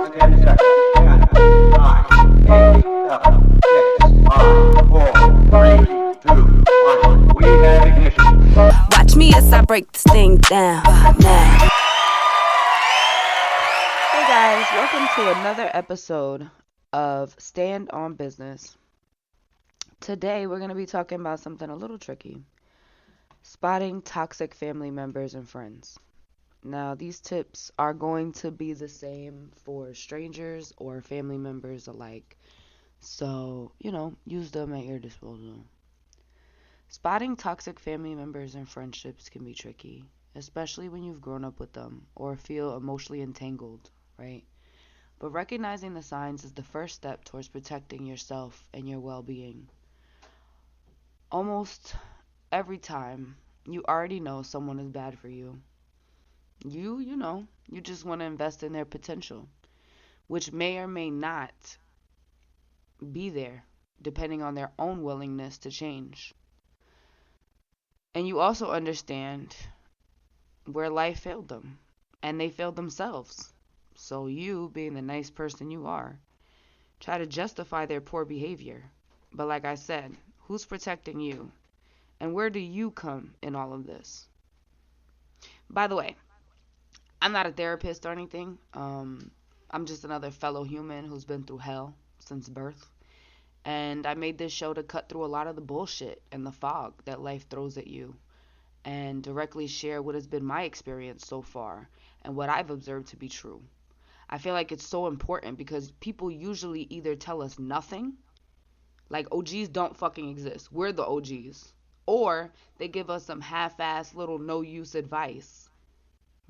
10 seconds. 10, 9, 8, 7, 6, 5, 4, 3, 2, 1. We have ignition. Watch me as I break this thing down now. Hey guys, welcome to another episode of Stand on Business. Today we're going to be talking about something a little tricky. Spotting toxic family members and friends. Now, these tips are going to be the same for strangers or family members alike. So, use them at your disposal. Spotting toxic family members and friendships can be tricky, especially when you've grown up with them or feel emotionally entangled, right? But recognizing the signs is the first step towards protecting yourself and your well-being. Almost every time, you already know someone is bad for you. You just want to invest in their potential, which may or may not be there, depending on their own willingness to change. And you also understand where life failed them, and they failed themselves. So you, being the nice person you are, try to justify their poor behavior. But like I said, who's protecting you? And where do you come in all of this? By the way, I'm not a therapist or anything. I'm just another fellow human who's been through hell since birth. And I made this show to cut through a lot of the bullshit and the fog that life throws at you and directly share what has been my experience so far and what I've observed to be true. I feel like it's so important because people usually either tell us nothing, like OGs don't fucking exist, we're the OGs, or they give us some half-ass little no-use advice,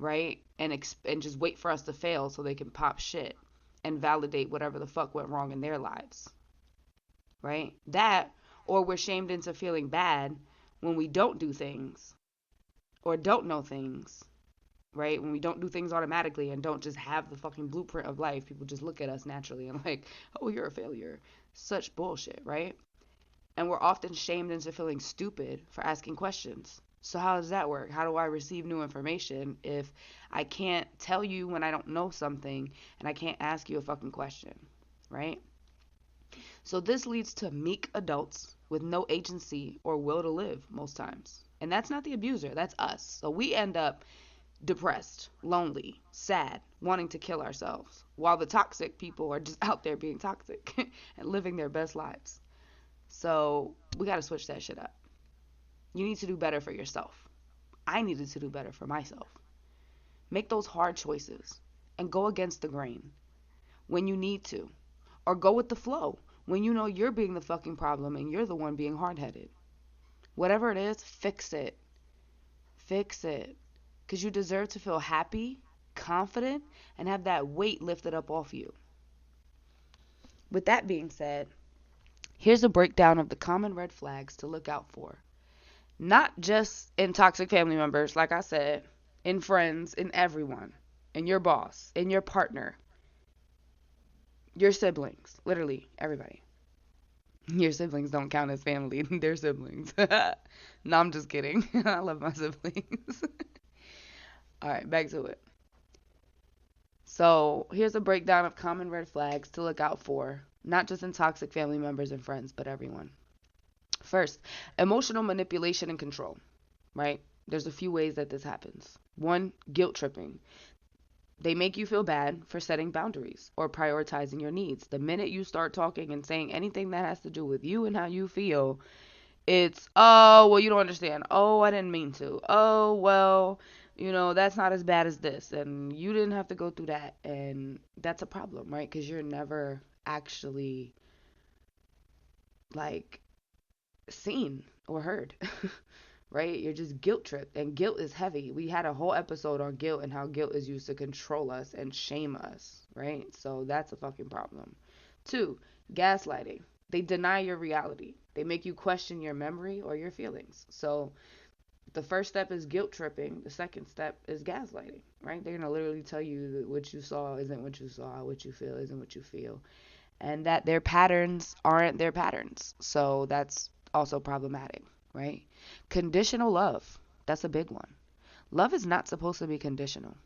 right? And just wait for us to fail so they can pop shit and validate whatever the fuck went wrong in their lives, right? That, or we're shamed into feeling bad when we don't do things or don't know things, right? When we don't do things automatically and don't just have the fucking blueprint of life, people just look at us naturally and like, oh, you're a failure. Such bullshit, right? And we're often shamed into feeling stupid for asking questions. So how does that work? How do I receive new information if I can't tell you when I don't know something and I can't ask you a fucking question, right? So this leads to meek adults with no agency or will to live most times. And that's not the abuser, that's us. So we end up depressed, lonely, sad, wanting to kill ourselves, while the toxic people are just out there being toxic and living their best lives. So we got to switch that shit up. You need to do better for yourself. I needed to do better for myself. Make those hard choices and go against the grain when you need to, or go with the flow when you know you're being the fucking problem and you're the one being hard-headed. Whatever it is, fix it. Fix it. Because you deserve to feel happy, confident, and have that weight lifted up off you. With that being said, here's a breakdown of the common red flags to look out for. Not just in toxic family members, like I said, in friends, in everyone, in your boss, in your partner, your siblings, literally everybody. Your siblings don't count as family, they're siblings. No, I'm just kidding. I love my siblings. All right, back to it. So here's a breakdown of common red flags to look out for, not just in toxic family members and friends, but everyone. First, emotional manipulation and control, right? There's a few ways that this happens. One, guilt tripping. They make you feel bad for setting boundaries or prioritizing your needs. The minute you start talking and saying anything that has to do with you and how you feel, it's, oh, well, you don't understand. Oh, I didn't mean to. Oh, well, that's not as bad as this. And you didn't have to go through that. And that's a problem, right? Because you're never actually, like, seen or heard, right? You're just guilt tripped, and guilt is heavy. We had a whole episode on guilt and how guilt is used to control us and shame us, right? So that's a fucking problem. 2, gaslighting. They deny your reality. They make you question your memory or your feelings. So the first step is guilt tripping. The second step is gaslighting, right? They're going to literally tell you that what you saw isn't what you saw, what you feel isn't what you feel, and that their patterns aren't their patterns. So that's also problematic, right? Conditional love. That's a big one. Love is not supposed to be conditional.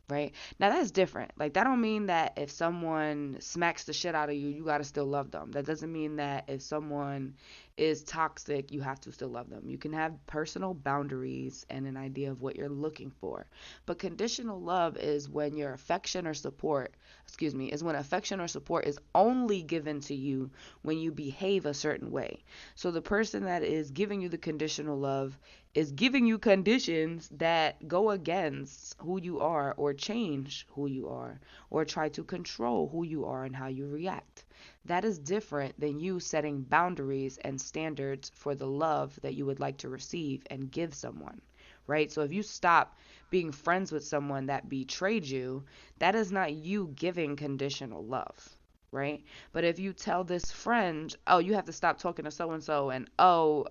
right? Now that's different. Like that don't mean that if someone smacks the shit out of you, you gotta still love them. That doesn't mean that if someone is toxic, you have to still love them. You can have personal boundaries and an idea of what you're looking for. But conditional love is when your affection or support, is when affection or support is only given to you when you behave a certain way. So the person that is giving you the conditional love is giving you conditions that go against who you are or change who you are or try to control who you are and how you react. That is different than you setting boundaries and standards for the love that you would like to receive and give someone, right? So if you stop being friends with someone that betrayed you, that is not you giving conditional love, right? But if you tell this friend, oh, you have to stop talking to so and so, and oh,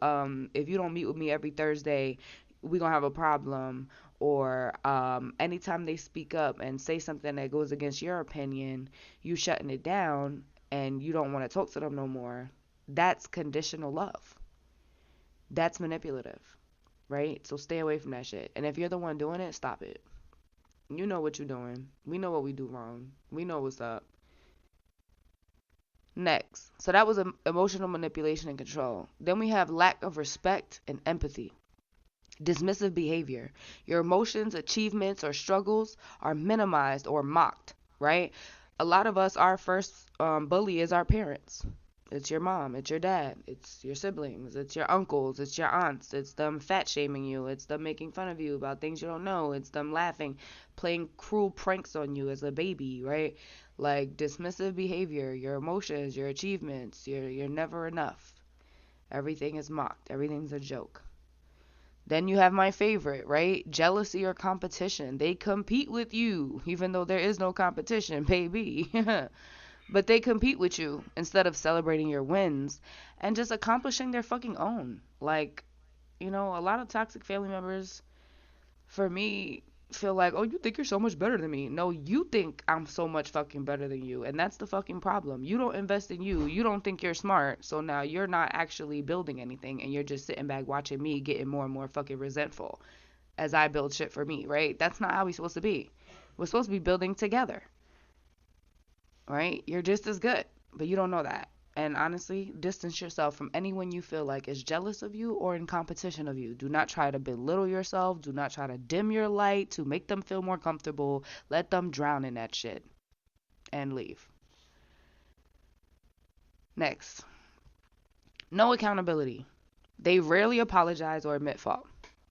if you don't meet with me every Thursday, we're gonna have a problem. Or anytime they speak up and say something that goes against your opinion, you shutting it down and you don't want to talk to them no more. That's conditional love. That's manipulative, right? So stay away from that shit. And if you're the one doing it, stop it. You know what you're doing. We know what we do wrong. We know what's up. Next. So that was emotional manipulation and control. Then we have lack of respect and empathy. Dismissive behavior. Your emotions, achievements, or struggles are minimized or mocked, right? A lot of us, our first bully is our parents. It's your mom, it's your dad, it's your siblings, it's your uncles, it's your aunts, it's them fat shaming you, it's them making fun of you about things you don't know, it's them laughing, playing cruel pranks on you as a baby, right? Like dismissive behavior, your emotions, your achievements, you're never enough. Everything is mocked, everything's a joke. Then you have my favorite, right? Jealousy or competition. They compete with you, even though there is no competition, baby. But they compete with you instead of celebrating your wins and just accomplishing their fucking own. Like, a lot of toxic family members, for me, feel like, oh, you think you're so much better than me. No, you think I'm so much fucking better than you. And that's the fucking problem. You don't invest in you. You don't think you're smart. So now you're not actually building anything. And you're just sitting back watching me getting more and more fucking resentful as I build shit for me, right? That's not how we're supposed to be. We're supposed to be building together, right? You're just as good, but you don't know that. And honestly, distance yourself from anyone you feel like is jealous of you or in competition of you. Do not try to belittle yourself. Do not try to dim your light to make them feel more comfortable. Let them drown in that shit and leave. Next, no accountability. They rarely apologize or admit fault,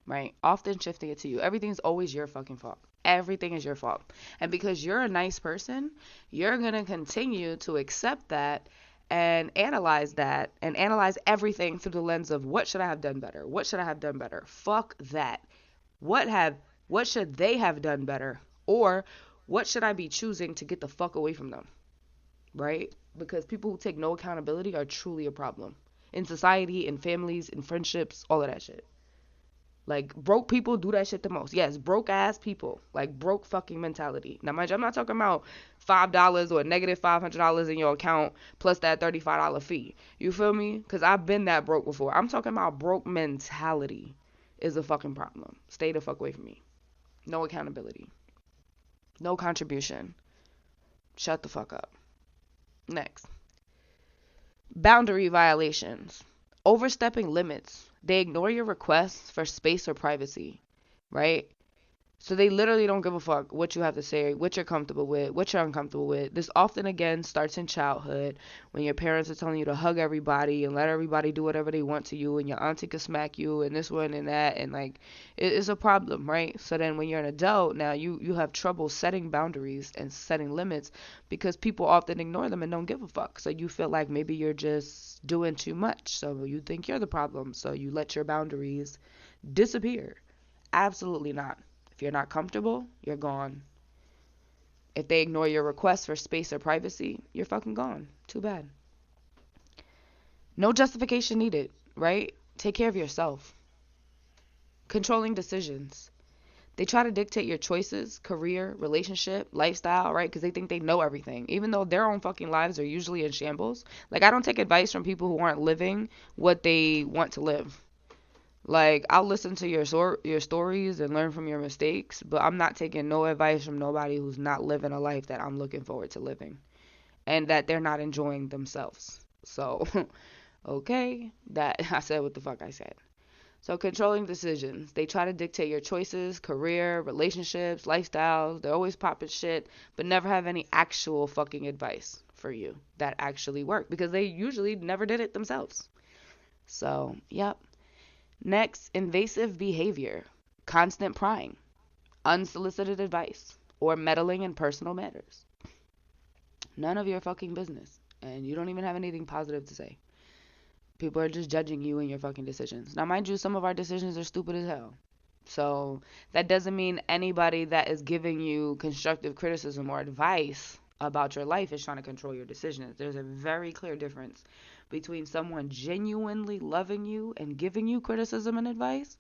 right? Often shifting it to you. Everything's always your fucking fault. Everything is your fault. And because you're a nice person, you're going to continue to accept that and analyze everything through the lens of what should I have done better? What should I have done better? Fuck that. What should they have done better? Or what should I be choosing to get the fuck away from them? Right? Because people who take no accountability are truly a problem. In society, in families, in friendships, all of that shit. Like, broke people do that shit the most. Yes, broke ass people. Like, broke fucking mentality. Now, mind you, I'm not talking about $5 or negative $500 in your account plus that $35 fee. You feel me? Because I've been that broke before. I'm talking about broke mentality is a fucking problem. Stay the fuck away from me. No accountability. No contribution. Shut the fuck up. Next. Boundary violations. Overstepping limits. They ignore your requests for space or privacy, right? So they literally don't give a fuck what you have to say, what you're comfortable with, what you're uncomfortable with. This often, again, starts in childhood when your parents are telling you to hug everybody and let everybody do whatever they want to you, and your auntie can smack you and this one and that, and like, it's a problem, right? So then when you're an adult, now you have trouble setting boundaries and setting limits because people often ignore them and don't give a fuck. So you feel like maybe you're just doing too much. So you think you're the problem. So you let your boundaries disappear. Absolutely not. If you're not comfortable, you're gone. If they ignore your request for space or privacy, you're fucking gone. Too bad. No justification needed, right? Take care of yourself. Controlling decisions. They try to dictate your choices, career, relationship, lifestyle, right? Because they think they know everything, even though their own fucking lives are usually in shambles. Like, I don't take advice from people who aren't living what they want to live. Like, I'll listen to your stories and learn from your mistakes, but I'm not taking no advice from nobody who's not living a life that I'm looking forward to living and that they're not enjoying themselves. So, okay, that I said what the fuck I said. So, controlling decisions. They try to dictate your choices, career, relationships, lifestyles. They're always popping shit, but never have any actual fucking advice for you that actually work because they usually never did it themselves. So, yep. Next, invasive behavior, constant prying, unsolicited advice, or meddling in personal matters. None of your fucking business. And you don't even have anything positive to say. People are just judging you and your fucking decisions. Now, mind you, some of our decisions are stupid as hell. So that doesn't mean anybody that is giving you constructive criticism or advice about your life is trying to control your decisions. There's a very clear difference between someone genuinely loving you and giving you criticism and advice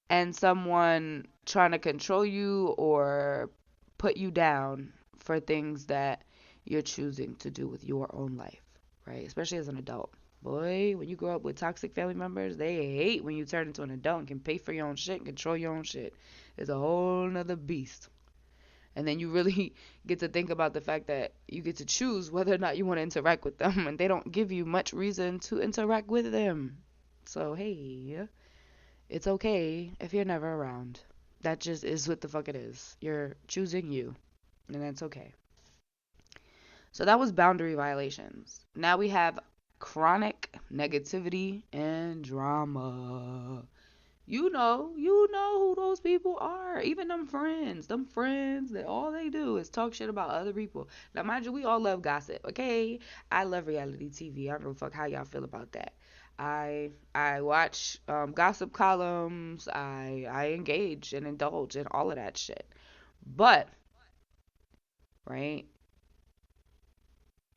and someone trying to control you or put you down for things that you're choosing to do with your own life, right? Especially as an adult. Boy, when you grow up with toxic family members, they hate when you turn into an adult and can pay for your own shit and control your own shit. It's a whole nother beast. And then you really get to think about the fact that you get to choose whether or not you want to interact with them, and they don't give you much reason to interact with them. So, hey, it's okay if you're never around. That just is what the fuck it is. You're choosing you, and that's okay. So that was boundary violations. Now we have chronic negativity and drama. You know who those people are. Even them friends that all they do is talk shit about other people. Now, mind you, we all love gossip, okay? I love reality TV. I don't know fuck how y'all feel about that. I watch gossip columns. I engage and indulge in all of that shit. But right,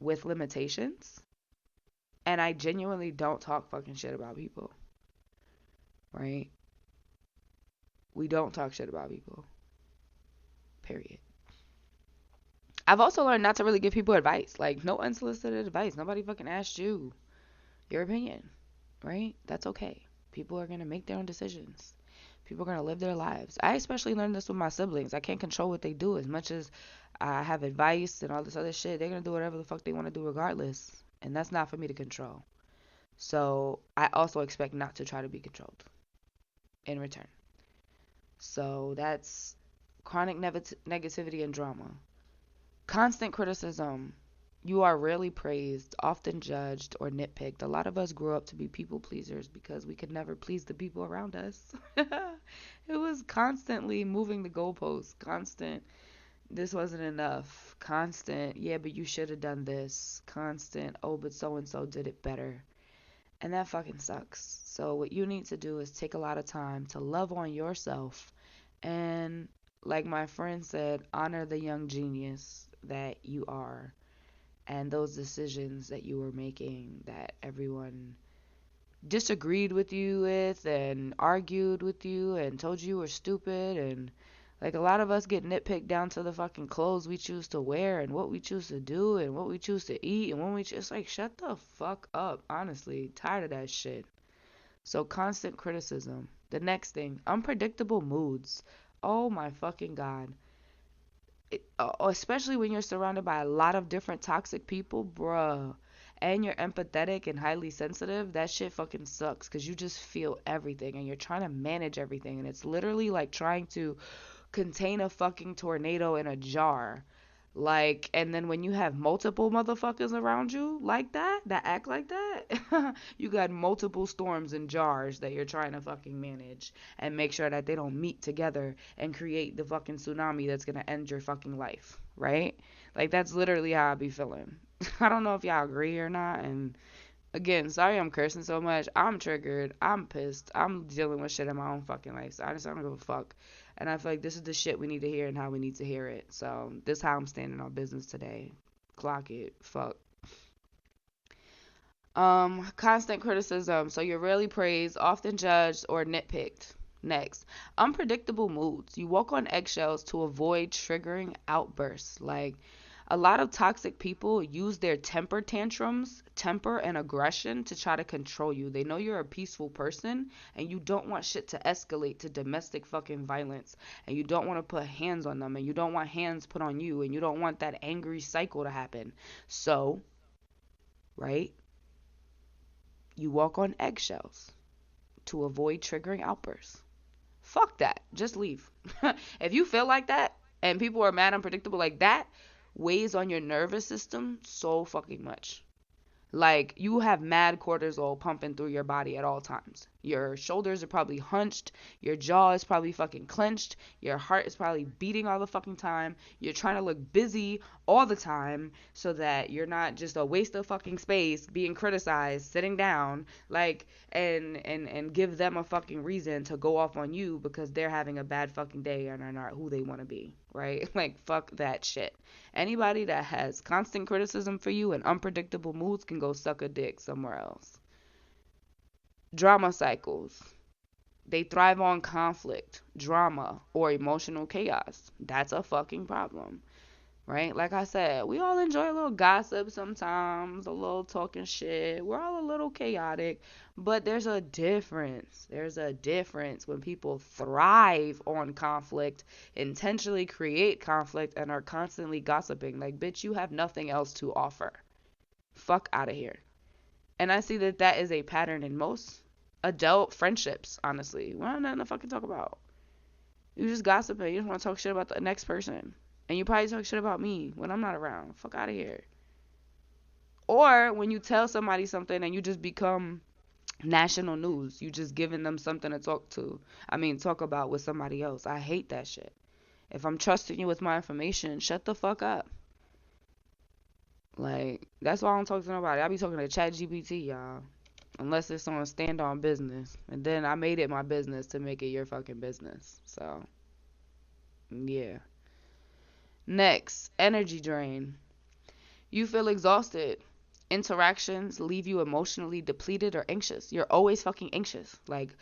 with limitations, and I genuinely don't talk fucking shit about people. Right? We don't talk shit about people. Period. I've also learned not to really give people advice. Like, no unsolicited advice. Nobody fucking asked you your opinion. Right? That's okay. People are going to make their own decisions. People are going to live their lives. I especially learned this with my siblings. I can't control what they do as much as I have advice and all this other shit. They're going to do whatever the fuck they want to do regardless. And that's not for me to control. So I also expect not to try to be controlled in return. So that's chronic negativity and drama. Constant criticism. You are rarely praised, often judged, or nitpicked. A lot of us grew up to be people pleasers because we could never please the people around us. It was constantly moving the goalposts, constant, this wasn't enough, constant, yeah, but you should have done this, constant, oh, but so and so did it better. And that fucking sucks. So what you need to do is take a lot of time to love on yourself and, like my friend said, honor the young genius that you are and those decisions that you were making that everyone disagreed with you with and argued with you and told you were stupid. And like, a lot of us get nitpicked down to the fucking clothes we choose to wear and what we choose to do and what we choose to eat and when we just, like, shut the fuck up. Honestly, tired of that shit. So constant criticism. The next thing, unpredictable moods. Oh my fucking god. Especially when you're surrounded by a lot of different toxic people, bruh, and you're empathetic and highly sensitive, that shit fucking sucks because you just feel everything and you're trying to manage everything, and it's literally like trying to contain a fucking tornado in a jar. Like, and then when you have multiple motherfuckers around you like that act like that, you got multiple storms in jars that you're trying to fucking manage and make sure that they don't meet together and create the fucking tsunami that's gonna end your fucking life, right? Like, that's literally how I be feeling. I don't know if y'all agree or not, and again, sorry I'm cursing so much. I'm triggered. I'm pissed. I'm dealing with shit in my own fucking life. So I just don't give a fuck. And I feel like this is the shit we need to hear and how we need to hear it. So this is how I'm standing on business today. Clock it. Fuck. Constant criticism. So you're rarely praised, often judged, or nitpicked. Next, unpredictable moods. You walk on eggshells to avoid triggering outbursts. Like, A lot of toxic people use their temper and aggression to try to control you. They know you're a peaceful person and you don't want shit to escalate to domestic fucking violence, and you don't want to put hands on them, and you don't want hands put on you, and you don't want that angry cycle to happen. So, right? You walk on eggshells to avoid triggering outbursts. Fuck that. Just leave. If you feel like that and people are mad unpredictable, like that weighs on your nervous system so fucking much. Like, you have mad cortisol pumping through your body at all times. Your shoulders are probably hunched. Your jaw is probably fucking clenched. Your heart is probably beating all the fucking time. You're trying to look busy all the time so that you're not just a waste of fucking space being criticized, sitting down, like, and give them a fucking reason to go off on you because they're having a bad fucking day and are not who they want to be, right? Like, fuck that shit. Anybody that has constant criticism for you and unpredictable moods can go suck a dick somewhere else. Drama cycles. They thrive on conflict, drama, or emotional chaos. That's a fucking problem, right? Like I said, we all enjoy a little gossip sometimes, a little talking shit. We're all a little chaotic, but there's a difference. There's a difference when people thrive on conflict, intentionally create conflict, and are constantly gossiping. Like, bitch, you have nothing else to offer. Fuck out of here. And I see that that is a pattern in most adult friendships, honestly. We don't have nothing to fucking talk about. You just gossiping. You just want to talk shit about the next person. And you probably talk shit about me when I'm not around. Fuck out of here. Or when you tell somebody something and you just become national news. You just giving them something to talk about with somebody else. I hate that shit. If I'm trusting you with my information, shut the fuck up. Like, that's why I don't talk to nobody. I be talking to ChatGPT, y'all. Unless it's on stand on business. And then I made it my business to make it your fucking business. So, yeah. Next, energy drain. You feel exhausted. Interactions leave you emotionally depleted or anxious. You're always fucking anxious. Like,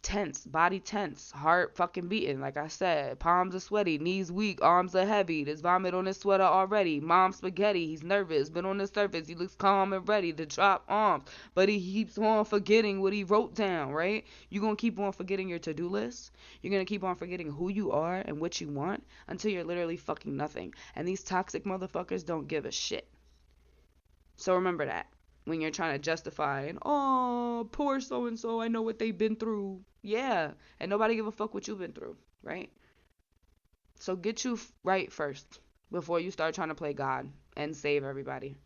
tense, body tense, heart fucking beating. Like I said, palms are sweaty, knees weak, arms are heavy. There's vomit on his sweater already. Mom spaghetti, he's nervous, but on the surface he looks calm and ready to drop arms. But he keeps on forgetting what he wrote down, right? You're going to keep on forgetting your to-do list. You're going to keep on forgetting who you are and what you want until you're literally fucking nothing. And these toxic motherfuckers don't give a shit. So remember that when you're trying to justify, and oh, poor so-and-so, I know what they've been through. Yeah, and nobody give a fuck what you've been through, right? So get you right first before you start trying to play God and save everybody.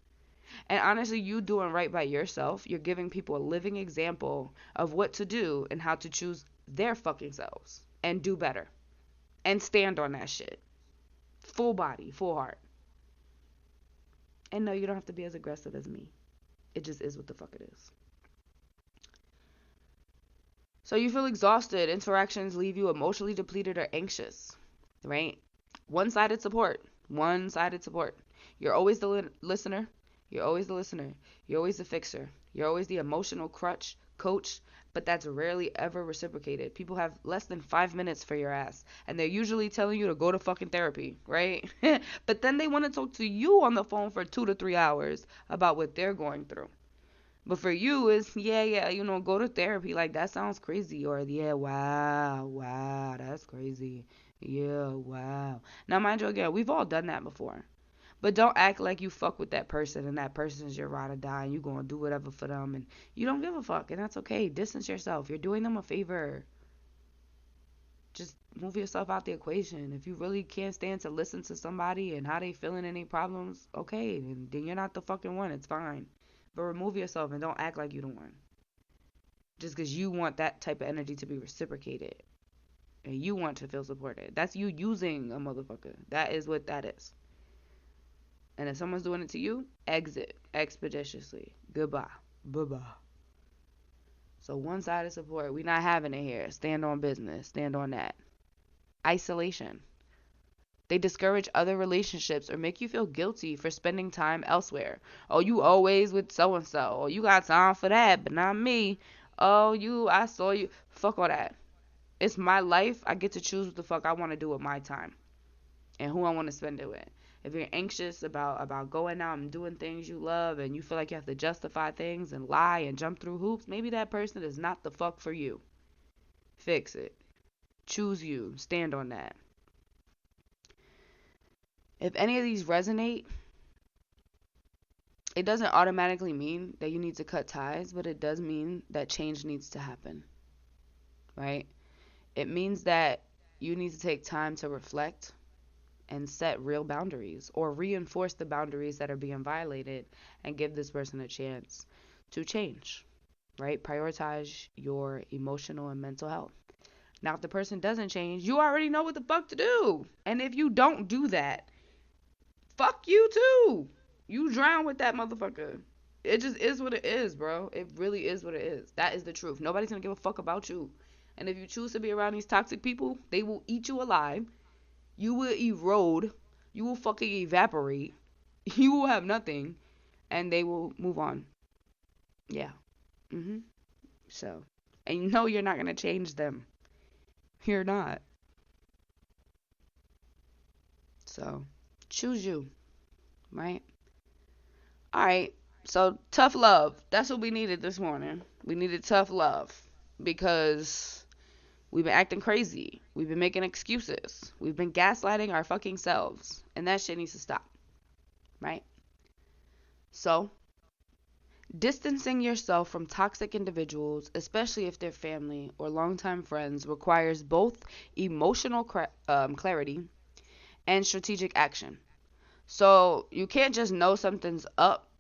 And honestly, you doing right by yourself, you're giving people a living example of what to do and how to choose their fucking selves and do better and stand on that shit. Full body, full heart. And no, you don't have to be as aggressive as me. It just is what the fuck it is. So you feel exhausted. Interactions leave you emotionally depleted or anxious, right? One-sided support. One-sided support. You're always the listener. You're always the listener. You're always the fixer. You're always the emotional crutch, coach, but that's rarely ever reciprocated. People have less than 5 minutes for your ass, and they're usually telling you to go to fucking therapy, right? But then they want to talk to you on the phone for 2 to 3 hours about what they're going through. But for you, it's, yeah, go to therapy. Like, that sounds crazy. Or, yeah, wow, that's crazy. Yeah, wow. Now, mind you, again, we've all done that before. But don't act like you fuck with that person and that person's your ride or die and you're going to do whatever for them and you don't give a fuck. And that's okay. Distance yourself. You're doing them a favor. Just move yourself out the equation. If you really can't stand to listen to somebody and how they feeling any problems, okay, then you're not the fucking one. It's fine. But remove yourself and don't act like you the one. Just because you want that type of energy to be reciprocated. And you want to feel supported. That's you using a motherfucker. That is what that is. And if someone's doing it to you, exit expeditiously. Goodbye. Bye-bye. So one-sided support. We're not having it here. Stand on business. Stand on that. Isolation. They discourage other relationships or make you feel guilty for spending time elsewhere. Oh, you always with so-and-so. Oh, you got time for that, but not me. Oh, I saw you. Fuck all that. It's my life. I get to choose what the fuck I want to do with my time. and who I want to spend it with. If you're anxious about going out and doing things you love and you feel like you have to justify things and lie and jump through hoops, maybe that person is not the fuck for you. Fix it. Choose you. Stand on that. If any of these resonate, it doesn't automatically mean that you need to cut ties, but it does mean that change needs to happen, right? It means that you need to take time to reflect and set real boundaries or reinforce the boundaries that are being violated and give this person a chance to change, right? Prioritize your emotional and mental health. Now, if the person doesn't change, you already know what the fuck to do. And if you don't do that, fuck you too. You drown with that motherfucker. It just is what it is, bro. It really is what it is. That is the truth. Nobody's gonna give a fuck about you. And if you choose to be around these toxic people, they will eat you alive. You will erode. You will fucking evaporate. You will have nothing. And they will move on. Yeah. So. And you know you're not gonna change them. You're not. So. Choose you. Right? Alright. So, tough love. That's what we needed this morning. We needed tough love. Because we've been acting crazy. We've been making excuses. We've been gaslighting our fucking selves. And that shit needs to stop. Right? So, distancing yourself from toxic individuals, especially if they're family or longtime friends, requires both emotional clarity and strategic action. So, you can't just know something's up.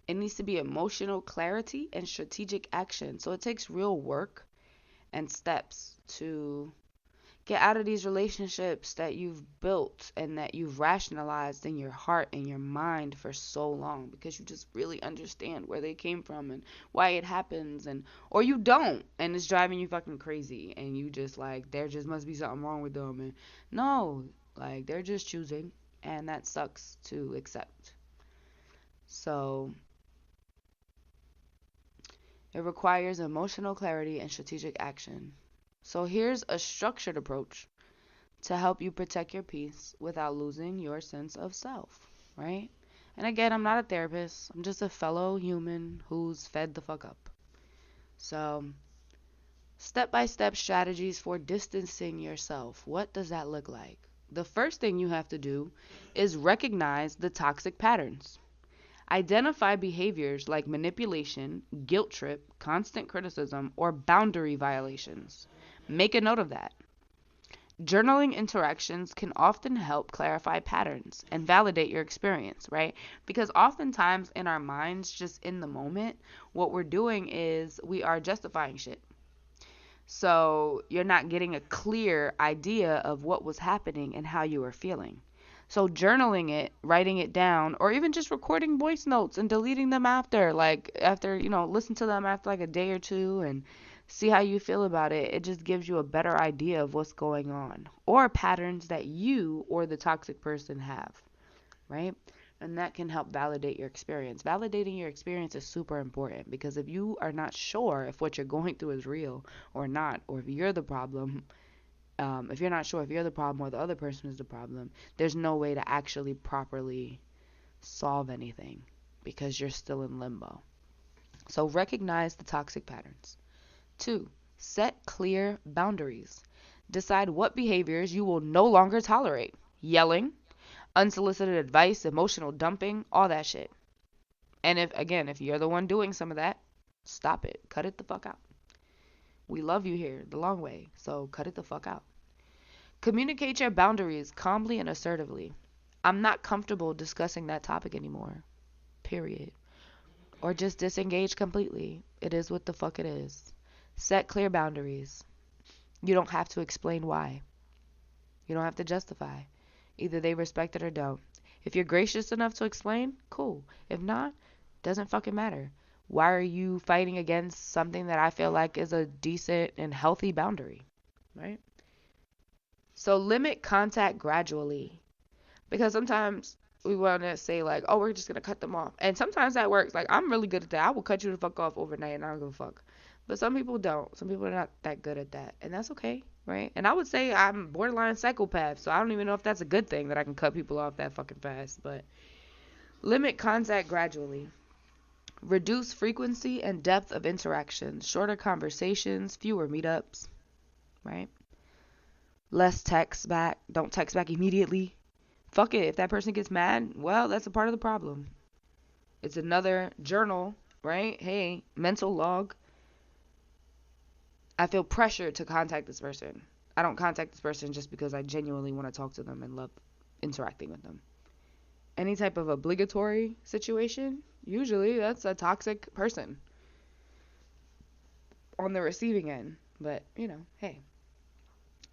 It needs to be emotional clarity and strategic action. So, it takes real work and steps to get out of these relationships that you've built and that you've rationalized in your heart and your mind for so long, because you just really understand where they came from and why it happens, and or you don't, and it's driving you fucking crazy, and you just like, there just must be something wrong with them. And no, like, they're just choosing, and that sucks to accept. So it requires emotional clarity and strategic action. So here's a structured approach to help you protect your peace without losing your sense of self, right? And again, I'm not a therapist. I'm just a fellow human who's fed the fuck up. So, step-by-step strategies for distancing yourself. What does that look like? The first thing you have to do is recognize the toxic patterns. Identify behaviors like manipulation, guilt trip, constant criticism, or boundary violations. Make a note of that. Journaling interactions can often help clarify patterns and validate your experience, right? Because oftentimes in our minds, just in the moment, what we're doing is we are justifying shit. So you're not getting a clear idea of what was happening and how you were feeling. So journaling it, writing it down, or even just recording voice notes and deleting them after, listen to them after like a day or two and see how you feel about it. It just gives you a better idea of what's going on or patterns that you or the toxic person have, right? And that can help validate your experience. Validating your experience is super important, because if you are not sure if what you're going through is real or not, or if you're the problem, if you're not sure if you're the problem or the other person is the problem, there's no way to actually properly solve anything because you're still in limbo. So recognize the toxic patterns. 2. Set clear boundaries. Decide what behaviors you will no longer tolerate. Yelling, unsolicited advice, emotional dumping, all that shit. And if you're the one doing some of that, stop it. Cut it the fuck out. We love you here the long way, so cut it the fuck out. Communicate your boundaries calmly and assertively. I'm not comfortable discussing that topic anymore. Period. Or just disengage completely. It is what the fuck it is. Set clear boundaries. You don't have to explain why. You don't have to justify. Either they respect it or don't. If you're gracious enough to explain, cool. If not, doesn't fucking matter. Why are you fighting against something that I feel like is a decent and healthy boundary, right? So limit contact gradually, because sometimes we want to say like, oh, we're just going to cut them off. And sometimes that works. Like, I'm really good at that. I will cut you the fuck off overnight and I don't give a fuck. But some people don't. Some people are not that good at that. And that's okay. right? And I would say I'm borderline psychopath, so I don't even know if that's a good thing that I can cut people off that fucking fast. But limit contact gradually. Reduce frequency and depth of interactions. Shorter conversations, fewer meetups, right? Less text back. Don't text back immediately. Fuck it. If that person gets mad, well, that's a part of the problem. It's another journal, right? Hey, mental log. I feel pressure to contact this person. I don't contact this person just because I genuinely want to talk to them and love interacting with them. Any type of obligatory situation, usually that's a toxic person on the receiving end. But, hey.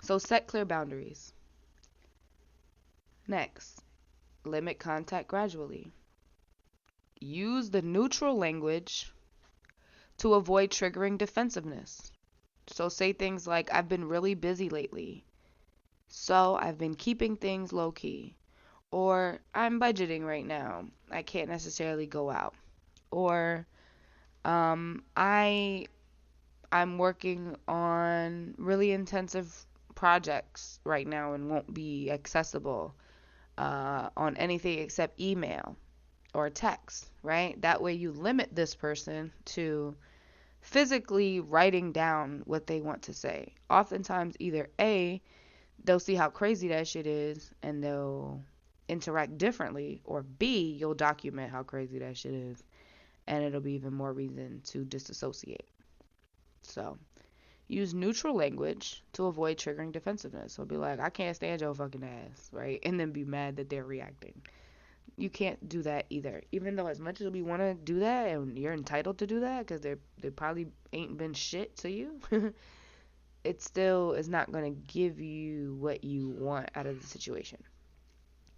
So set clear boundaries. Next, limit contact gradually. Use the neutral language to avoid triggering defensiveness. So say things like, I've been really busy lately, so I've been keeping things low key. Or I'm budgeting right now, I can't necessarily go out. Or I'm working on really intensive projects right now and won't be accessible on anything except email or text, right? That way you limit this person to physically writing down what they want to say. Oftentimes, either A, they'll see how crazy that shit is and they'll interact differently, or B, you'll document how crazy that shit is and it'll be even more reason to disassociate. So, use neutral language to avoid triggering defensiveness. So be like, I can't stand your fucking ass, right? And then be mad that they're reacting. You can't do that either. Even though as much as we want to do that and you're entitled to do that because they probably ain't been shit to you, it still is not going to give you what you want out of the situation.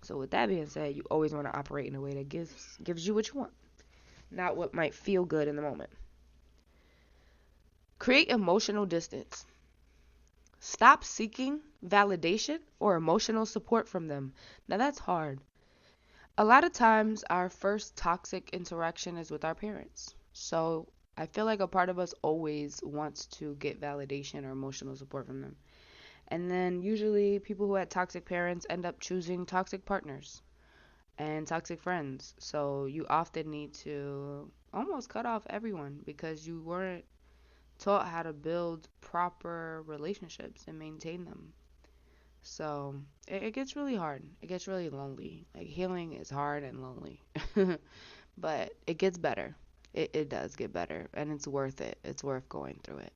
So with that being said, you always want to operate in a way that gives you what you want, not what might feel good in the moment. Create emotional distance. Stop seeking validation or emotional support from them. Now that's hard. A lot of times our first toxic interaction is with our parents. So I feel like a part of us always wants to get validation or emotional support from them. And then usually people who had toxic parents end up choosing toxic partners and toxic friends. So you often need to almost cut off everyone because you weren't taught how to build proper relationships and maintain them. So it gets really hard. It gets really lonely. Like healing is hard and lonely. But it gets better. It does get better. And it's worth it. It's worth going through it.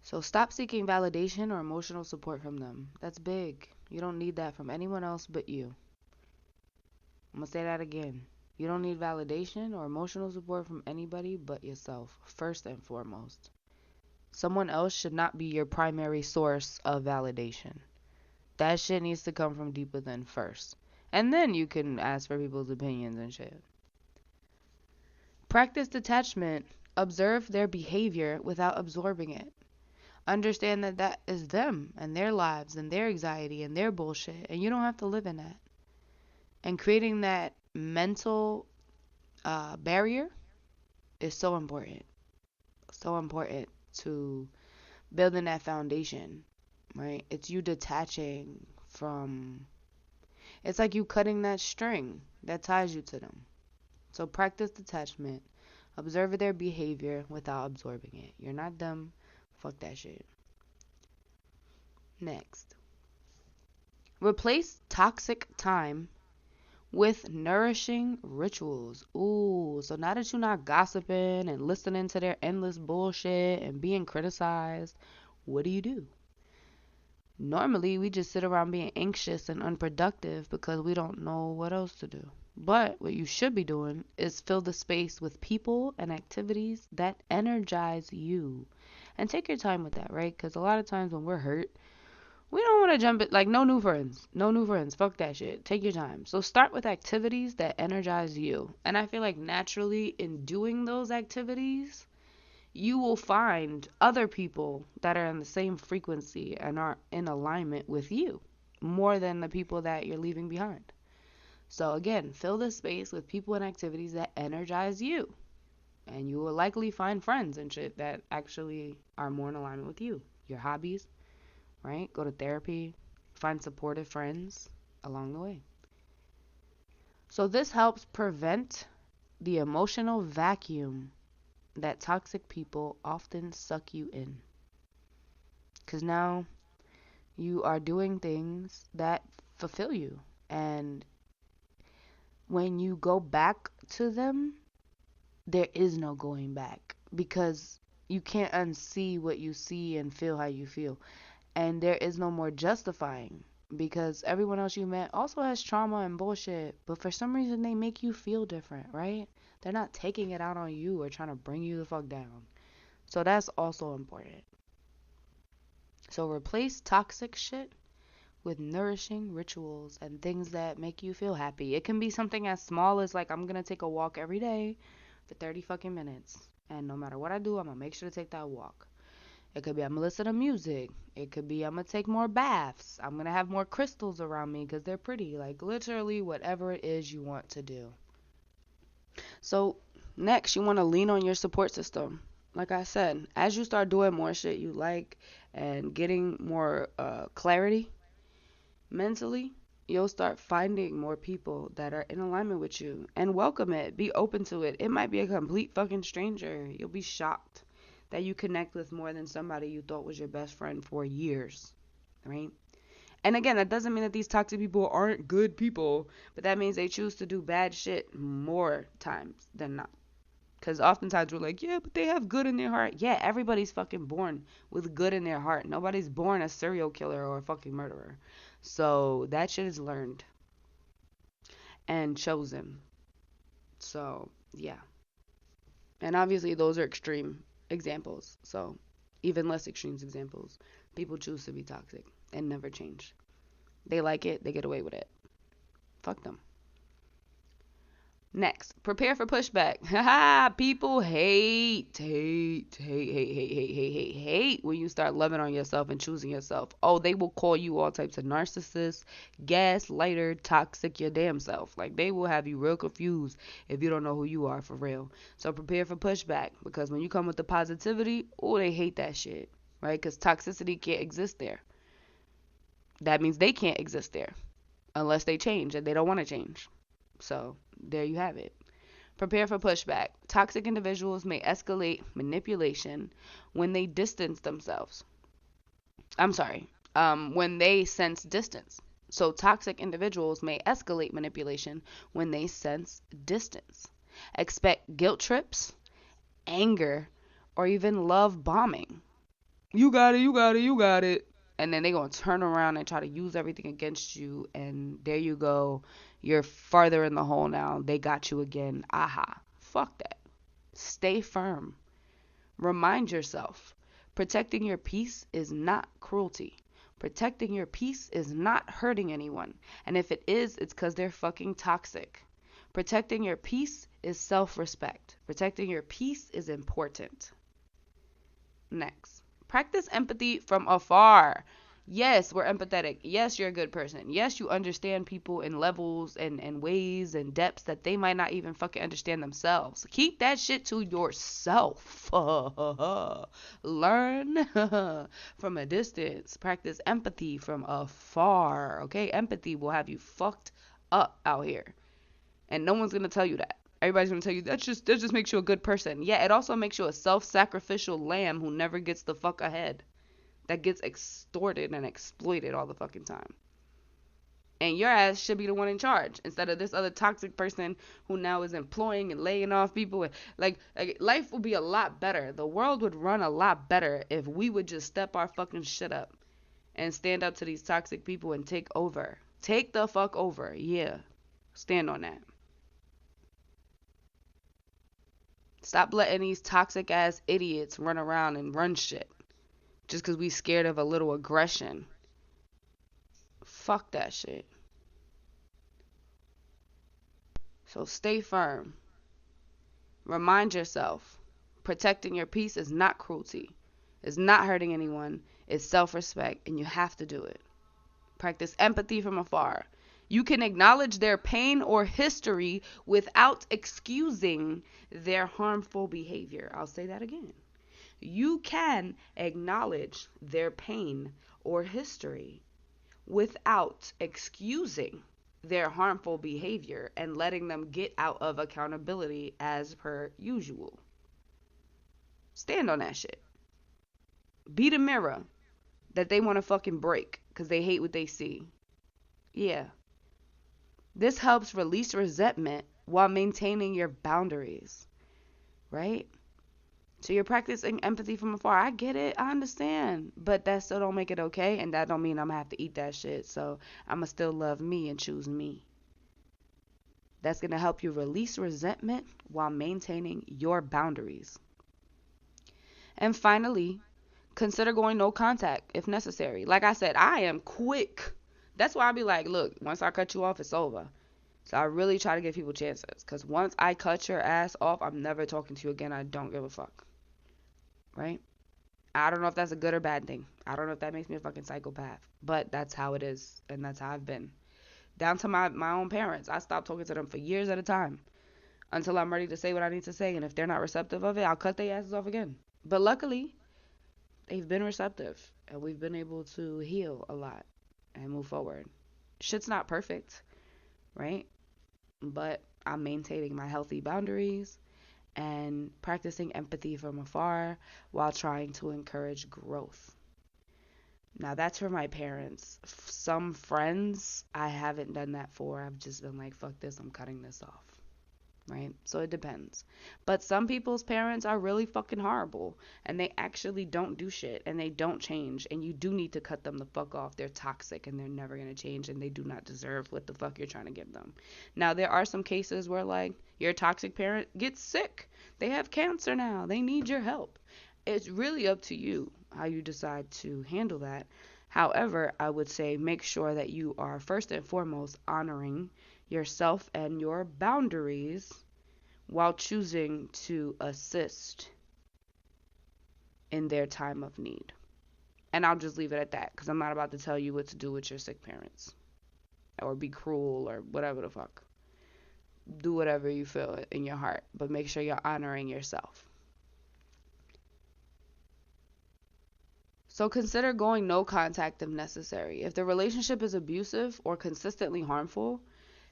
So stop seeking validation or emotional support from them. That's big. You don't need that from anyone else but you. I'm going to say that again. You don't need validation or emotional support from anybody but yourself, first and foremost. Someone else should not be your primary source of validation. That shit needs to come from deep within first. And then you can ask for people's opinions and shit. Practice detachment. Observe their behavior without absorbing it. Understand that that is them and their lives and their anxiety and their bullshit. And you don't have to live in that. And creating that mental barrier is so important. So important to building that foundation, right? It's you detaching from, it's like you cutting that string that ties you to them. So practice detachment. Observe their behavior without absorbing it. You're not them. Fuck that shit. Next. Replace toxic time with nourishing rituals. Ooh, so now that you're not gossiping and listening to their endless bullshit and being criticized, what do? Normally, we just sit around being anxious and unproductive because we don't know what else to do. But what you should be doing is fill the space with people and activities that energize you. And take your time with that, right? Because a lot of times when we're hurt, we don't want to jump it, like no new friends. No new friends. Fuck that shit. Take your time. So start with activities that energize you. And I feel like naturally in doing those activities, you will find other people that are in the same frequency and are in alignment with you more than the people that you're leaving behind. So again, fill the space with people and activities that energize you. And you will likely find friends and shit that actually are more in alignment with you. your hobbies, right? Go to therapy, find supportive friends along the way. So this helps prevent the emotional vacuum that toxic people often suck you in. Because now you are doing things that fulfill you. And when you go back to them, there is no going back because you can't unsee what you see and feel how you feel. And there is no more justifying because everyone else you met also has trauma and bullshit, but for some reason they make you feel different, right? They're not taking it out on you or trying to bring you the fuck down. So that's also important. So replace toxic shit with nourishing rituals and things that make you feel happy. It can be something as small as like I'm gonna take a walk every day for 30 fucking minutes. And no matter what I do, I'm gonna make sure to take that walk. It could be I'm gonna listen to music. It could be I'm gonna take more baths. I'm gonna have more crystals around me because they're pretty. Like literally whatever it is you want to do. So next, you want to lean on your support system. Like I said, as you start doing more shit you like and getting more clarity mentally, you'll start finding more people that are in alignment with you and welcome it. Be open to it. It might be a complete fucking stranger. You'll be shocked that you connect with more than somebody you thought was your best friend for years, right? And again, that doesn't mean that these toxic people aren't good people, but that means they choose to do bad shit more times than not. Because oftentimes we're like, yeah, but they have good in their heart. Yeah, everybody's fucking born with good in their heart. Nobody's born a serial killer or a fucking murderer. So that shit is learned and chosen. So, yeah. And obviously those are extreme examples. So, even less extreme examples. People choose to be toxic and never change. They like it, they get away with it. Fuck them. Next, prepare for pushback. Haha, people hate when you start loving on yourself and choosing yourself. Oh, they will call you all types of narcissists, gaslighter, toxic, your damn self. Like, they will have you real confused if you don't know who you are for real. So prepare for pushback because when you come with the positivity, oh, they hate that shit, right? Because toxicity can't exist there. That means they can't exist there unless they change, and they don't want to change. So there you have it. Prepare for pushback. Toxic individuals may escalate manipulation when they distance themselves. When they sense distance. So toxic individuals may escalate manipulation when they sense distance. Expect guilt trips, anger, or even love bombing. You got it, you got it, you got it. And then they're going to turn around and try to use everything against you. And there you go. You're farther in the hole now. They got you again. Aha. Fuck that. Stay firm. Remind yourself. Protecting your peace is not cruelty. Protecting your peace is not hurting anyone. And if it is, it's because they're fucking toxic. Protecting your peace is self-respect. Protecting your peace is important. Next. Practice empathy from afar. Yes, we're empathetic. Yes, you're a good person. Yes, you understand people in levels and ways and depths that they might not even fucking understand themselves. Keep that shit to yourself. Learn from a distance. Practice empathy from afar. Okay? Empathy will have you fucked up out here. And no one's going to tell you that. Everybody's going to tell you that just makes you a good person. Yeah, it also makes you a self-sacrificial lamb who never gets the fuck ahead. That gets extorted and exploited all the fucking time. And your ass should be the one in charge instead of this other toxic person who now is employing and laying off people. Like life would be a lot better. The world would run a lot better if we would just step our fucking shit up and stand up to these toxic people and take over. Take the fuck over. Yeah. Stand on that. Stop letting these toxic ass idiots run around and run shit just because we scared of a little aggression. Fuck that shit. So stay firm. Remind yourself, protecting your peace is not cruelty. It's not hurting anyone. It's self-respect, and you have to do it. Practice empathy from afar. You can acknowledge their pain or history without excusing their harmful behavior. I'll say that again. You can acknowledge their pain or history without excusing their harmful behavior and letting them get out of accountability as per usual. Stand on that shit. Be the mirror that they want to fucking break because they hate what they see. Yeah. This helps release resentment while maintaining your boundaries, right? So you're practicing empathy from afar. I get it. I understand. But that still don't make it okay. And that don't mean I'm going to have to eat that shit. So I'm going to still love me and choose me. That's going to help you release resentment while maintaining your boundaries. And finally, consider going no contact if necessary. Like I said, I am quick. That's why I be like, look, once I cut you off, it's over. So I really try to give people chances. Because once I cut your ass off, I'm never talking to you again. I don't give a fuck. Right? I don't know if that's a good or bad thing. I don't know if that makes me a fucking psychopath. But that's how it is. And that's how I've been. Down to my own parents. I stopped talking to them for years at a time. Until I'm ready to say what I need to say. And if they're not receptive of it, I'll cut their asses off again. But luckily, they've been receptive. And we've been able to heal a lot. And move forward. Shit's not perfect. Right? But I'm maintaining my healthy boundaries and practicing empathy from afar while trying to encourage growth. Now, that's for my parents. Some friends, I haven't done that for. I've just been like, fuck this, I'm cutting this off. Right? So it depends. But some people's parents are really fucking horrible. And they actually don't do shit. And they don't change. And you do need to cut them the fuck off. They're toxic and they're never going to change. And they do not deserve what the fuck you're trying to give them. Now, there are some cases where, like, your toxic parent gets sick. They have cancer now. They need your help. It's really up to you how you decide to handle that. However, I would say make sure that you are first and foremost honoring yourself and your boundaries while choosing to assist in their time of need. And I'll just leave it at that because I'm not about to tell you what to do with your sick parents or be cruel or whatever the fuck. Do whatever you feel in your heart, but make sure you're honoring yourself. So consider going no contact if necessary. If the relationship is abusive or consistently harmful,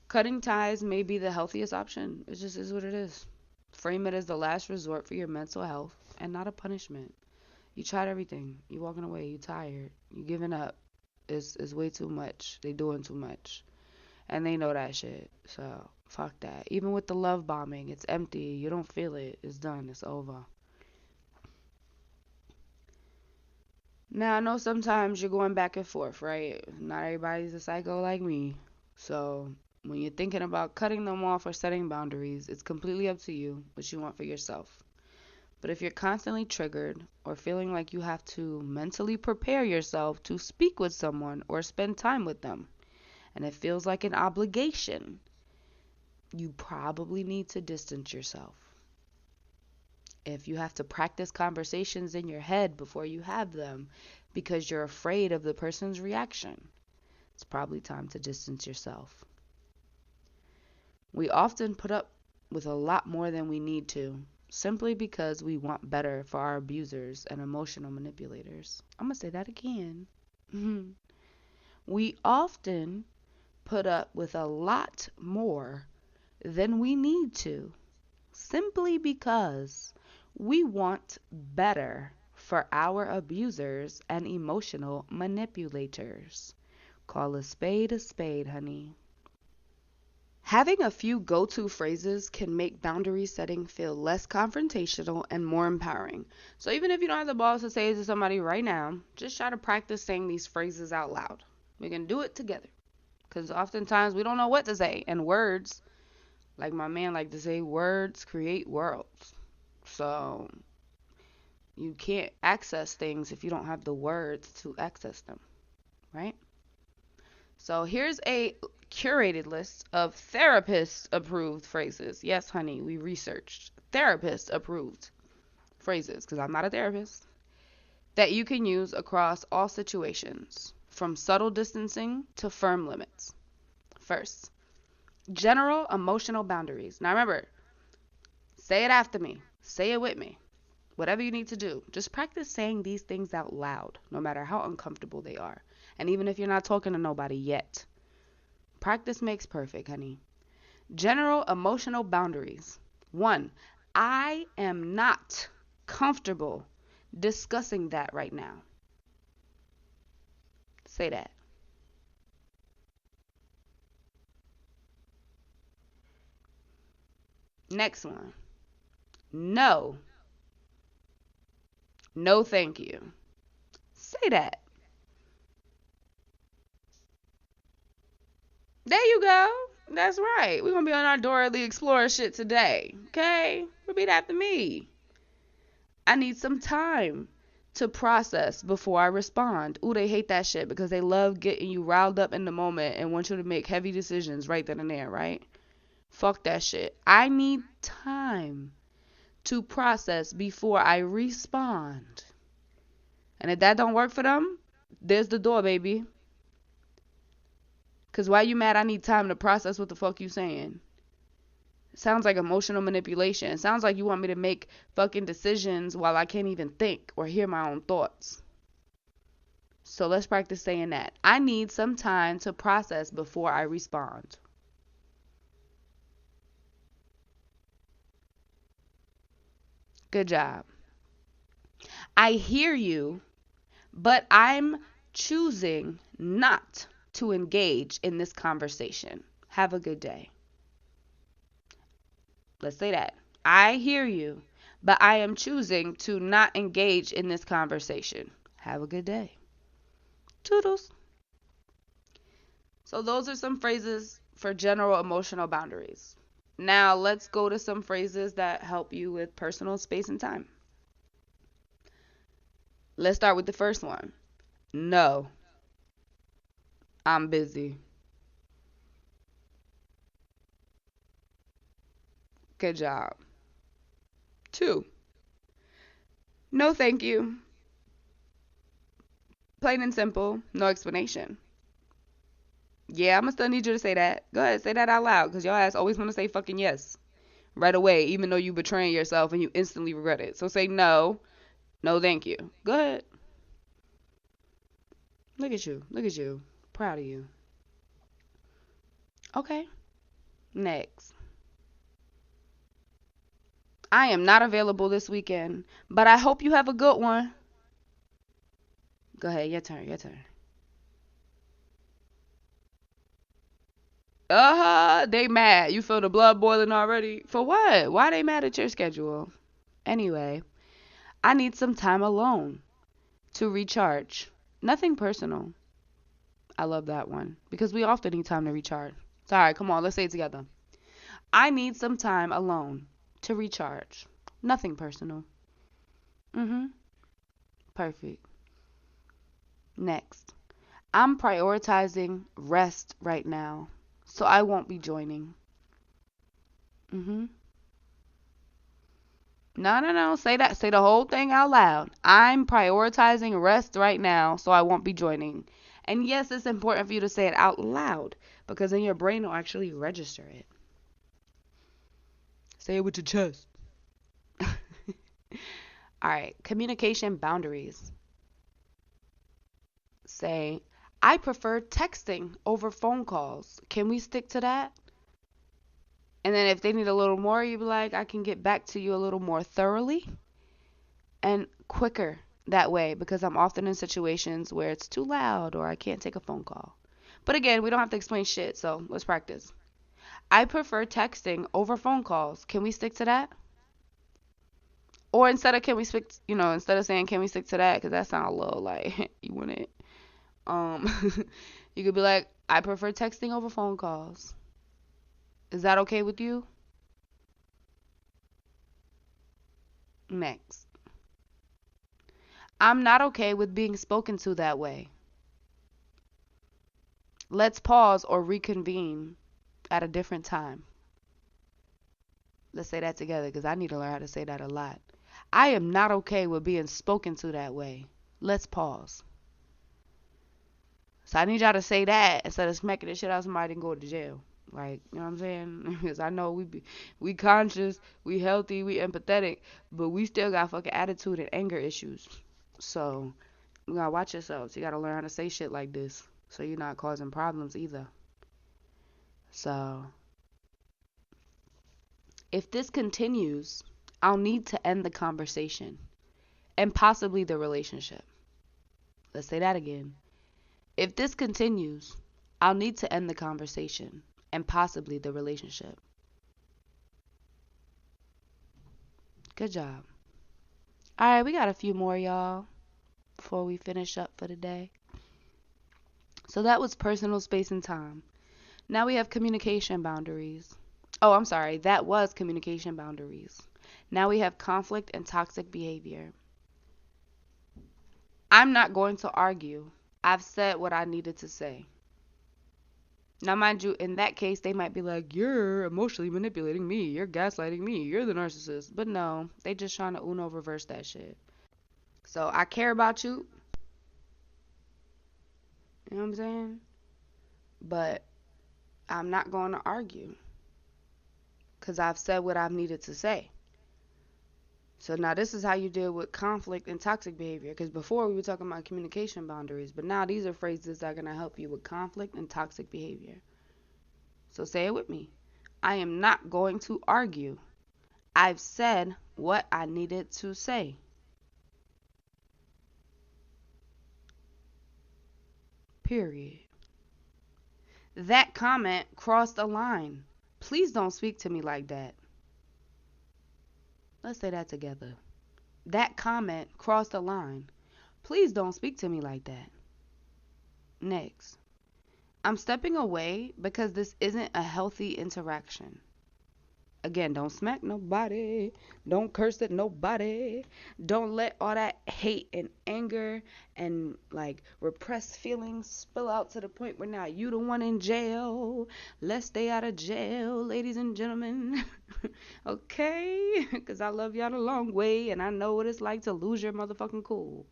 cutting ties may be the healthiest option. It just is what it is. Frame it as the last resort for your mental health and not a punishment. You tried everything. You walking away. You tired. You giving up. It's way too much. They doing too much. And they know that shit. So, fuck that. Even with the love bombing, it's empty. You don't feel it. It's done. It's over. Now, I know sometimes you're going back and forth, right? Not everybody's a psycho like me. So, when you're thinking about cutting them off or setting boundaries, it's completely up to you what you want for yourself. But if you're constantly triggered or feeling like you have to mentally prepare yourself to speak with someone or spend time with them, and it feels like an obligation, you probably need to distance yourself. If you have to practice conversations in your head before you have them because you're afraid of the person's reaction, it's probably time to distance yourself. We often put up with a lot more than we need to, simply because we want better for our abusers and emotional manipulators. I'm going to say that again. We often put up with a lot more than we need to, simply because we want better for our abusers and emotional manipulators. Call a spade, honey. Having a few go-to phrases can make boundary setting feel less confrontational and more empowering. So even if you don't have the balls to say it to somebody right now, just try to practice saying these phrases out loud. We can do it together. Because oftentimes we don't know what to say. And words, like my man like to say, words create worlds. So you can't access things if you don't have the words to access them, right? So here's a curated list of therapist-approved phrases. Yes, honey, we researched therapist-approved phrases, because I'm not a therapist, that you can use across all situations, from subtle distancing to firm limits. First, general emotional boundaries. Now remember, say it after me. Say it with me. Whatever you need to do, just practice saying these things out loud, no matter how uncomfortable they are. And even if you're not talking to nobody yet, practice makes perfect, honey. General emotional boundaries. 1, I am not comfortable discussing that right now. Say that. Next one. No. No, thank you. Say that. There you go. That's right. We're going to be on our Dora the Explorer shit today. Okay? Repeat after me. I need some time to process before I respond. Ooh, they hate that shit because they love getting you riled up in the moment and want you to make heavy decisions right then and there, right? Fuck that shit. I need time to process before I respond. And if that don't work for them, there's the door, baby. Because why you mad I need time to process what the fuck you saying? Sounds like emotional manipulation. Sounds like you want me to make fucking decisions while I can't even think or hear my own thoughts. So let's practice saying that. I need some time to process before I respond. Good job. I hear you, but I'm choosing not to engage in this conversation. Have a good day. Let's say that. I hear you, but I am choosing to not engage in this conversation. Have a good day. Toodles. So those are some phrases for general emotional boundaries. Now let's go to some phrases that help you with personal space and time. Let's start with the first one. No, I'm busy. Good job. 2, no thank you. Plain and simple, no explanation. Yeah, I'ma still need you to say that. Go ahead, say that out loud, because your ass always want to say fucking yes right away, even though you betraying yourself and you instantly regret it. So say no, no thank you. Go ahead. Look at you. Look at you. Proud of you. Okay. Next. I am not available this weekend, but I hope you have a good one. Go ahead. Your turn. Your turn. They mad. You feel the blood boiling already? For what? Why they mad at your schedule? Anyway, I need some time alone to recharge. Nothing personal. I love that one because we often need time to recharge. Sorry, come on, let's say it together. I need some time alone to recharge. Nothing personal. Perfect. Next. I'm prioritizing rest right now, so I won't be joining. No. Say that. Say the whole thing out loud. I'm prioritizing rest right now, so I won't be joining. And yes, it's important for you to say it out loud because then your brain will actually register it. Say it with your chest. All right. Communication boundaries. Say, I prefer texting over phone calls. Can we stick to that? And then if they need a little more, you be like, I can get back to you a little more thoroughly and quicker that way because I'm often in situations where it's too loud or I can't take a phone call. But again, we don't have to explain shit, so let's practice. I prefer texting over phone calls. Can we stick to that? Or instead of instead of saying can we stick to that, because that sounds a little like you want it. You could be like, I prefer texting over phone calls. Is that okay with you? Next. I'm not okay with being spoken to that way. Let's pause or reconvene at a different time. Let's say that together because I need to learn how to say that a lot. I am not okay with being spoken to that way. Let's pause. So I need y'all to say that instead of smacking the shit out of somebody and go to jail. Like, you know what I'm saying? Because I know we conscious, we healthy, we empathetic, but we still got fucking attitude and anger issues. So you gotta watch yourselves. You gotta learn how to say shit like this, so you're not causing problems either. So if this continues, I'll need to end the conversation and possibly the relationship. Let's say that again. If this continues, I'll need to end the conversation and possibly the relationship. Good job. All right, we got a few more, y'all, before we finish up for the day. So that was personal space and time. Now we have communication boundaries. Oh, I'm sorry. That was communication boundaries. Now we have conflict and toxic behavior. I'm not going to argue. I've said what I needed to say. Now, mind you, in that case, they might be like, you're emotionally manipulating me. You're gaslighting me. You're the narcissist. But no, they just trying to Uno reverse that shit. So I care about you. You know what I'm saying? But I'm not going to argue. Because I've said what I've needed to say. So now this is how you deal with conflict and toxic behavior. Because before we were talking about communication boundaries. But now these are phrases that are going to help you with conflict and toxic behavior. So say it with me. I am not going to argue. I've said what I needed to say. Period. That comment crossed a line. Please don't speak to me like that. Let's say that together. That comment crossed a line. Please don't speak to me like that. Next. I'm stepping away because this isn't a healthy interaction. Again, don't smack nobody. Don't curse at nobody. Don't let all that hate and anger and like repressed feelings spill out to the point where now you the one in jail. Let's stay out of jail, ladies and gentlemen. Okay? Because I love y'all a long way and I know what it's like to lose your motherfucking cool.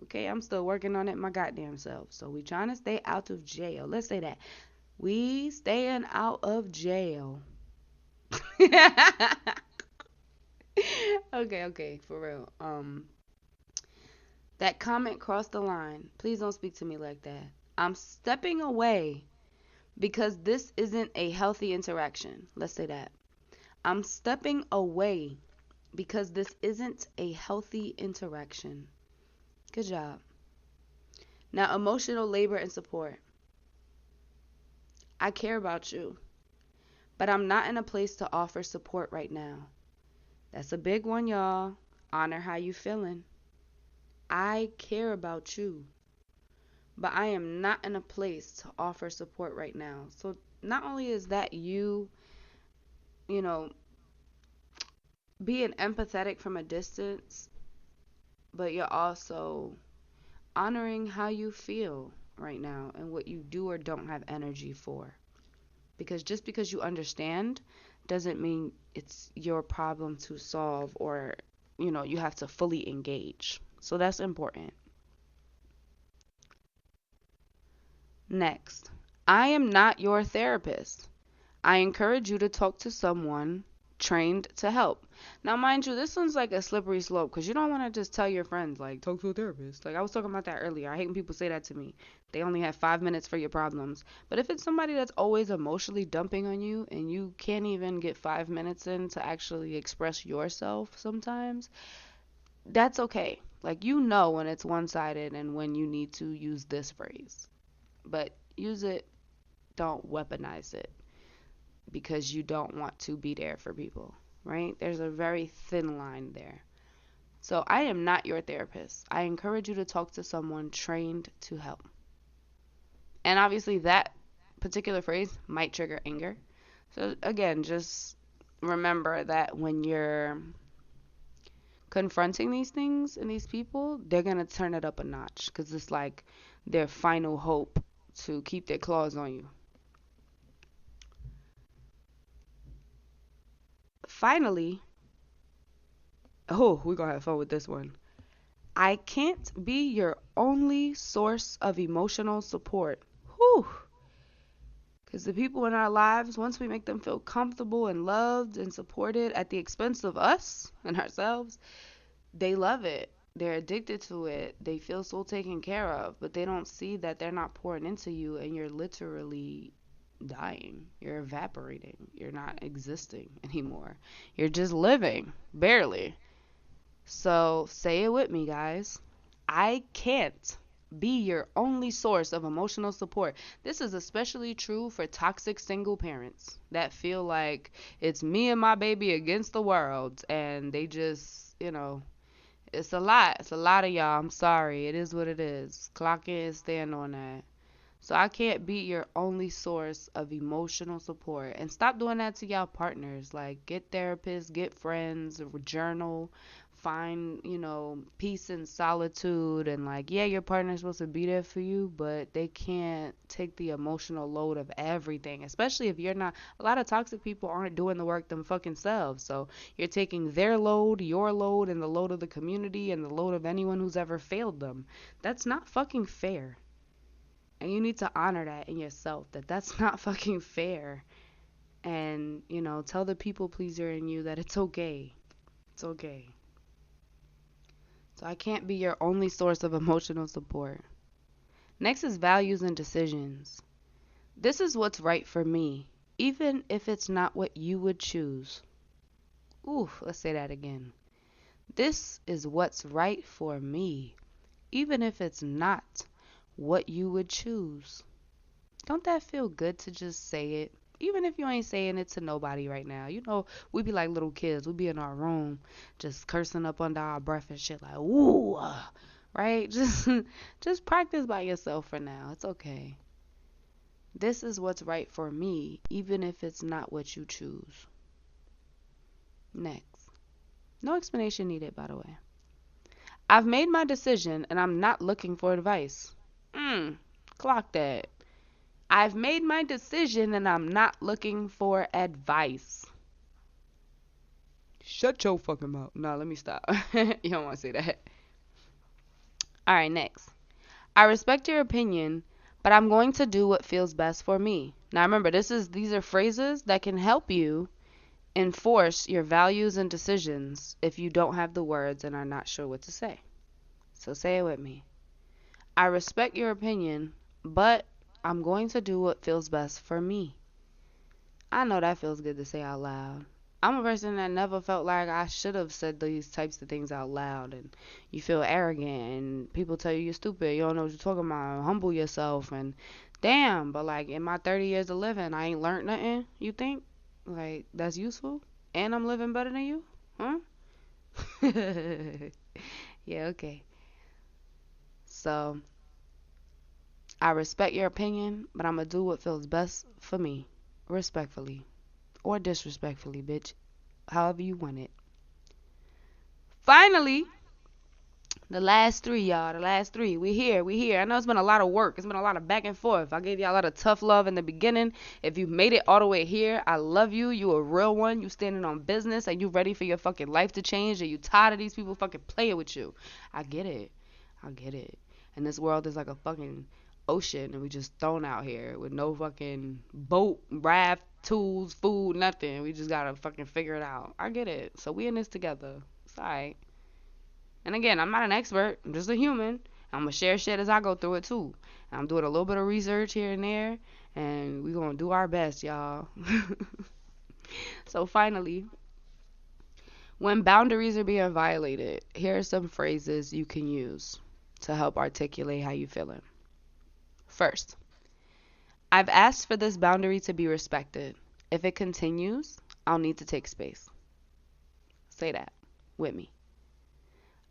Okay, I'm still working on it my goddamn self. So we trying to stay out of jail. Let's say that. We staying out of jail. Okay, for real. That comment crossed the line. Please don't speak to me like that. I'm stepping away because this isn't a healthy interaction. Let's say that. I'm stepping away because this isn't a healthy interaction. Good job. Now, emotional labor and support. I care about you, but I'm not in a place to offer support right now. That's a big one, y'all. Honor how you feeling. I care about you, but I am not in a place to offer support right now. So not only is that you being empathetic from a distance, but you're also honoring how you feel right now and what you do or don't have energy for. Because just because you understand doesn't mean it's your problem to solve or, you have to fully engage. So that's important. Next, I am not your therapist. I encourage you to talk to someone trained to help. Now, mind you, this one's like a slippery slope because you don't want to just tell your friends, like, talk to a therapist. Like, I was talking about that earlier. I hate when people say that to me. They only have 5 minutes for your problems. But if it's somebody that's always emotionally dumping on you and you can't even get 5 minutes in to actually express yourself sometimes, that's okay. Like, when it's one-sided and when you need to use this phrase. But use it, don't weaponize it. Because you don't want to be there for people, right? There's a very thin line there. So I am not your therapist. I encourage you to talk to someone trained to help. And obviously that particular phrase might trigger anger. So again, just remember that when you're confronting these things and these people, they're going to turn it up a notch because it's like their final hope to keep their claws on you. Finally, we're going to have fun with this one. I can't be your only source of emotional support. Whew. Because the people in our lives, once we make them feel comfortable and loved and supported at the expense of us and ourselves, they love it. They're addicted to it. They feel so taken care of, but they don't see that they're not pouring into you and you're literally dying. You're evaporating. You're not existing anymore. You're just living, barely. So say it with me, guys. I can't be your only source of emotional support. This is especially true for toxic single parents that feel like it's me and my baby against the world, and they just, it's a lot. It's a lot of y'all. I'm sorry. It is what it is. Clock in and stand on that. So I can't be your only source of emotional support. And stop doing that to y'all partners. Like, get therapists, get friends, journal, find, peace and solitude. And like, yeah, your partner's supposed to be there for you, but they can't take the emotional load of everything. Especially if you're not, a lot of toxic people aren't doing the work them fucking selves. So you're taking their load, your load, and the load of the community and the load of anyone who's ever failed them. That's not fucking fair. And you need to honor that in yourself, that that's not fucking fair. And, tell the people pleaser in you that it's okay. It's okay. So I can't be your only source of emotional support. Next is values and decisions. This is what's right for me, even if it's not what you would choose. Ooh, let's say that again. This is what's right for me, even if it's not what you would choose. Don't that feel good to just say it? Even if you ain't saying it to nobody right now. We be like little kids. We be in our room just cursing up under our breath and shit like, ooh, right? Just practice by yourself for now. It's okay. This is what's right for me, even if it's not what you choose. Next. No explanation needed, by the way. I've made my decision and I'm not looking for advice. Clock that. I've made my decision and I'm not looking for advice. Shut your fucking mouth. No, let me stop. You don't want to say that. All right, next. I respect your opinion, but I'm going to do what feels best for me. Now remember, these are phrases that can help you enforce your values and decisions if you don't have the words and are not sure what to say. So say it with me. I respect your opinion, but I'm going to do what feels best for me. I know that feels good to say out loud. I'm a person that never felt like I should have said these types of things out loud, and you feel arrogant and people tell you you're stupid, you don't know what you're talking about, humble yourself, and damn, but like in my 30 years of living, I ain't learned nothing, you think? Like, that's useful? And I'm living better than you? Huh? Yeah, okay. So, I respect your opinion, but I'm going to do what feels best for me, respectfully. Or disrespectfully, bitch. However you want it. Finally, the last three, y'all. The last three. We here. I know it's been a lot of work. It's been a lot of back and forth. I gave y'all a lot of tough love in the beginning. If you made it all the way here, I love you. You a real one. You standing on business and you ready for your fucking life to change and you tired of these people fucking playing with you. I get it. And this world is like a fucking ocean and we just thrown out here with no fucking boat, raft, tools, food, nothing. We just gotta fucking figure it out. I get it. So we in this together. It's alright. And again, I'm not an expert. I'm just a human. I'm gonna share shit as I go through it too. And I'm doing a little bit of research here and there, and we gonna do our best, y'all. So finally, when boundaries are being violated, here are some phrases you can use to help articulate how you feeling. First, I've asked for this boundary to be respected. If it continues, I'll need to take space. Say that with me.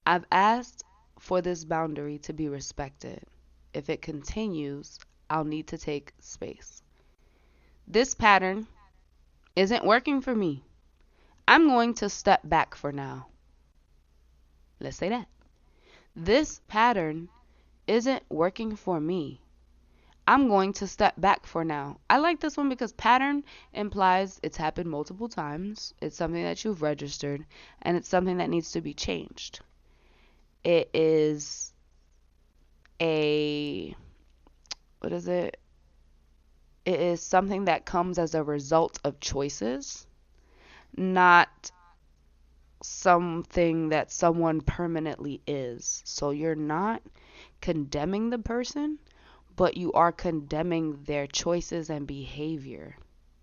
I've asked for this boundary to be respected. If it continues, I'll need to take space. This pattern isn't working for me. I'm going to step back for now. Let's say that. This pattern isn't working for me. I'm going to step back for now. I like this one because pattern implies it's happened multiple times. It's something that you've registered, and it's something that needs to be changed. It is a, what is it? It is something that comes as a result of choices, not something that someone permanently is. So you're not condemning the person, but you are condemning their choices and behavior,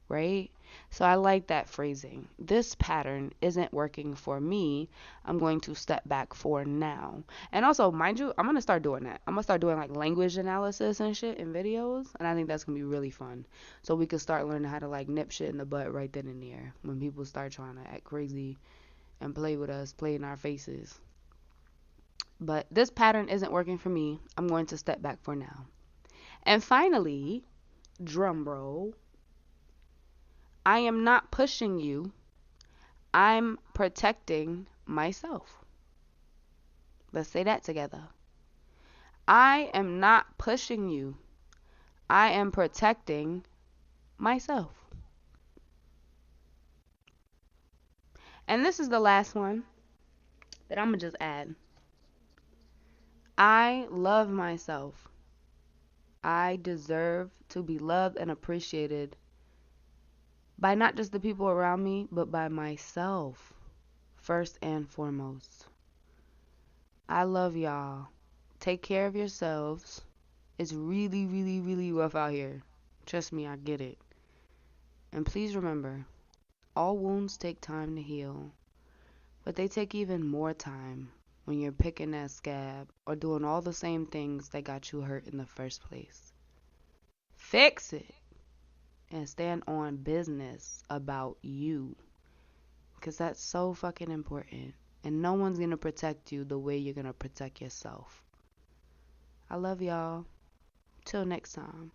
right? So I like that phrasing. This pattern isn't working for me. I'm going to step back for now. And also, mind you, I'm going to start doing that. I'm going to start doing like language analysis and shit in videos. And I think that's going to be really fun. So we can start learning how to like nip shit in the butt right then and there when people start trying to act crazy and play with us, play in our faces. But this pattern isn't working for me. I'm going to step back for now. And finally, drum roll, I am not pushing you. I'm protecting myself. Let's say that together. I am not pushing you. I am protecting myself. And this is the last one that I'm going to just add. I love myself. I deserve to be loved and appreciated by not just the people around me, but by myself, first and foremost. I love y'all. Take care of yourselves. It's really, really, really rough out here. Trust me, I get it. And please remember, all wounds take time to heal, but they take even more time when you're picking that scab or doing all the same things that got you hurt in the first place. Fix it and stand on business about you, because that's so fucking important. And no one's gonna protect you the way you're gonna protect yourself. I love y'all. Till next time.